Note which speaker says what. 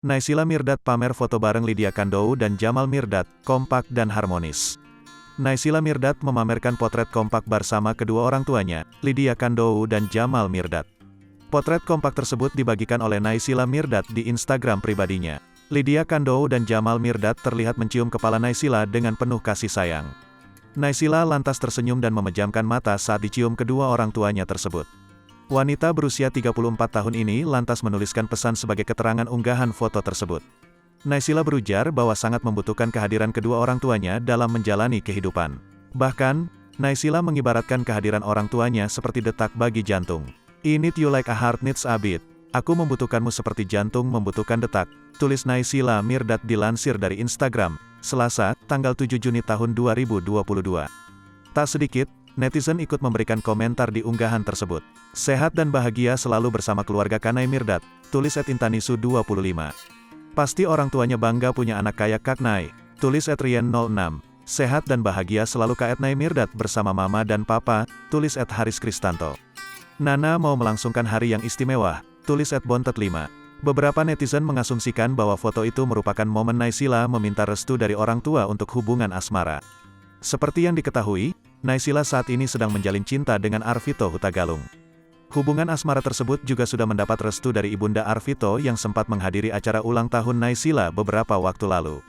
Speaker 1: Naysila Mirdad pamer foto bareng Lydia Kandou dan Jamal Mirdad, kompak dan harmonis. Naysila Mirdad memamerkan potret kompak bersama kedua orang tuanya, Lydia Kandou dan Jamal Mirdad. Potret kompak tersebut dibagikan oleh Naysila Mirdad di Instagram pribadinya. Lydia Kandou dan Jamal Mirdad terlihat mencium kepala Naysila dengan penuh kasih sayang. Naysila lantas tersenyum dan memejamkan mata saat dicium kedua orang tuanya tersebut. Wanita berusia 34 tahun ini lantas menuliskan pesan sebagai keterangan unggahan foto tersebut. Naysila berujar bahwa sangat membutuhkan kehadiran kedua orang tuanya dalam menjalani kehidupan. Bahkan, Naysila mengibaratkan kehadiran orang tuanya seperti detak bagi jantung. I need you like a heart needs a beat. Aku membutuhkanmu seperti jantung membutuhkan detak, tulis Naysila Mirdad dilansir dari Instagram, Selasa, tanggal 7 Juni tahun 2022. Tak sedikit, netizen ikut memberikan komentar di unggahan tersebut. Sehat dan bahagia selalu bersama keluarga Kanai Mirdad, tulis @intanisu25. Pasti orang tuanya bangga punya anak kayak Kak Nay, tulis @rien06. Sehat dan bahagia selalu Kak Nay Mirdad bersama mama dan papa, tulis @haris kristanto. Nana mau melangsungkan hari yang istimewa, tulis @bontet5. Beberapa netizen mengasumsikan bahwa foto itu merupakan momen Naysila meminta restu dari orang tua untuk hubungan asmara. Seperti yang diketahui, Naysila saat ini sedang menjalin cinta dengan Arvito Hutagalung. Hubungan asmara tersebut juga sudah mendapat restu dari ibunda Arvito yang sempat menghadiri acara ulang tahun Naysila beberapa waktu lalu.